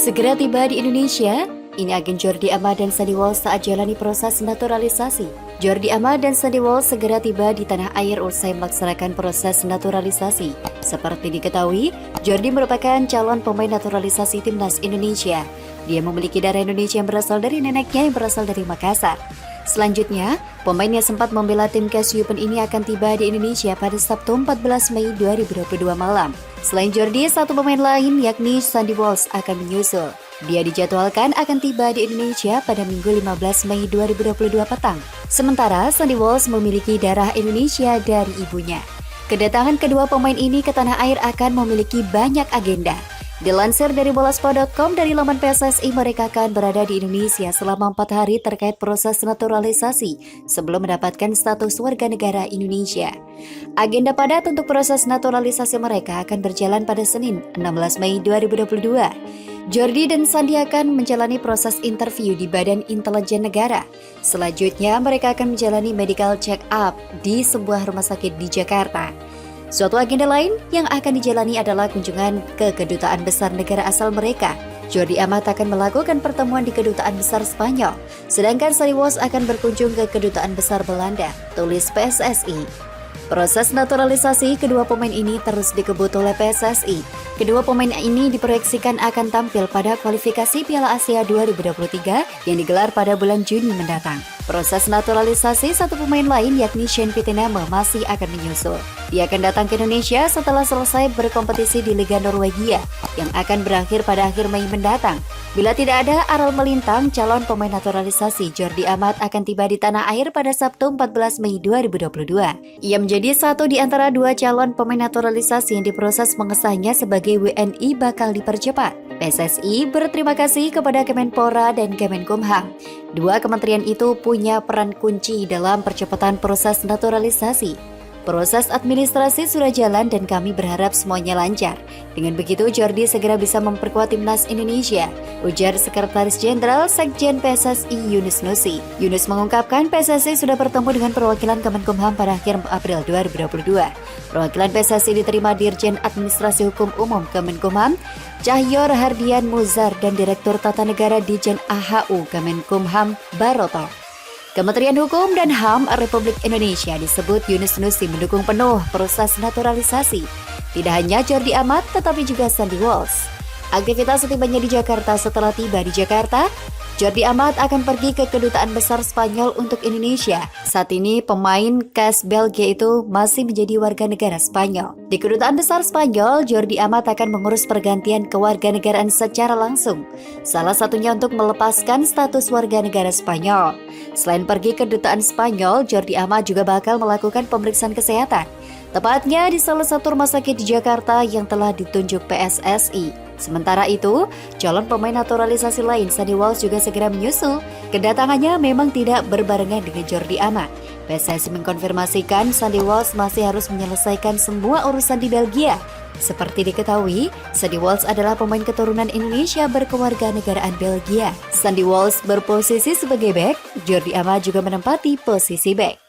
Segera tiba di Indonesia, ini agen Jordi Amat dan Sandy Walsh saat jalani proses naturalisasi. Jordi Amat dan Sandy Walsh segera tiba di tanah air usai melaksanakan proses naturalisasi. Seperti diketahui, Jordi merupakan calon pemain naturalisasi timnas Indonesia. Dia memiliki darah Indonesia yang berasal dari neneknya yang berasal dari Makassar. Selanjutnya, pemain yang sempat membela tim Kasyupen ini akan tiba di Indonesia pada Sabtu 14 Mei 2022 malam. Selain Jordi, satu pemain lain yakni Sandy Walsh akan menyusul. Dia dijadwalkan akan tiba di Indonesia pada Minggu 15 Mei 2022 petang. Sementara Sandy Walsh memiliki darah Indonesia dari ibunya. Kedatangan kedua pemain ini ke tanah air akan memiliki banyak agenda. Dilansir dari bolaspo.com, dari laman PSSI, mereka akan berada di Indonesia selama 4 hari terkait proses naturalisasi sebelum mendapatkan status warga negara Indonesia. Agenda padat untuk proses naturalisasi mereka akan berjalan pada Senin 16 Mei 2022. Jordi dan Sandy akan menjalani proses interview di Badan Intelijen Negara. Selanjutnya, mereka akan menjalani medical check-up di sebuah rumah sakit di Jakarta. Suatu agenda lain yang akan dijalani adalah kunjungan ke kedutaan besar negara asal mereka. Jordi Amat akan melakukan pertemuan di kedutaan besar Spanyol, sedangkan Sandy Walsh akan berkunjung ke kedutaan besar Belanda, tulis PSSI. Proses naturalisasi kedua pemain ini terus dikebut oleh PSSI. Kedua pemain ini diproyeksikan akan tampil pada kualifikasi Piala Asia 2023 yang digelar pada bulan Juni mendatang. Proses naturalisasi satu pemain lain yakni Shane Pittename masih akan menyusul. Dia akan datang ke Indonesia setelah selesai berkompetisi di Liga Norwegia yang akan berakhir pada akhir Mei mendatang. Bila tidak ada aral melintang, calon pemain naturalisasi Jordi Amat akan tiba di tanah air pada Sabtu 14 Mei 2022. Ia menjadi satu di antara dua calon pemain naturalisasi yang diproses mengesahnya sebagai WNI bakal dipercepat. PSSI berterima kasih kepada Kemenpora dan Kemenkumham. Dua kementerian itu punya peran kunci dalam percepatan proses naturalisasi. Proses administrasi sudah jalan dan kami berharap semuanya lancar. Dengan begitu, Jordi segera bisa memperkuat timnas Indonesia, ujar Sekretaris Jenderal Sekjen PSSI Yunus Nusi. Yunus mengungkapkan PSSI sudah bertemu dengan perwakilan Kemenkumham pada akhir April 2022. Perwakilan PSSI diterima Dirjen Administrasi Hukum Umum Kemenkumham, Cahyo Rahardian Muzar, dan Direktur Tata Negara Ditjen AHU Kemenkumham, Baroto. Kementerian Hukum dan HAM Republik Indonesia disebut Yunus Nusi mendukung penuh proses naturalisasi. Tidak hanya Jordi Amat, tetapi juga Sandy Walsh. Aktivitas setibanya di Jakarta. Setelah tiba di Jakarta, Jordi Amat akan pergi ke Kedutaan Besar Spanyol untuk Indonesia. Saat ini pemain khas Belgia itu masih menjadi warga negara Spanyol. Di Kedutaan Besar Spanyol, Jordi Amat akan mengurus pergantian kewarganegaraan secara langsung. Salah satunya untuk melepaskan status warga negara Spanyol. Selain pergi ke Kedutaan Spanyol, Jordi Amat juga bakal melakukan pemeriksaan kesehatan. Tepatnya di salah satu rumah sakit di Jakarta yang telah ditunjuk PSSI. Sementara itu, calon pemain naturalisasi lain Sandy Walsh juga segera menyusul. Kedatangannya memang tidak berbarengan dengan Jordi Amat. PSSI mengkonfirmasikan Sandy Walsh masih harus menyelesaikan semua urusan di Belgia. Seperti diketahui, Sandy Walsh adalah pemain keturunan Indonesia berkewarganegaraan Belgia. Sandy Walsh berposisi sebagai bek, Jordi Amat juga menempati posisi bek.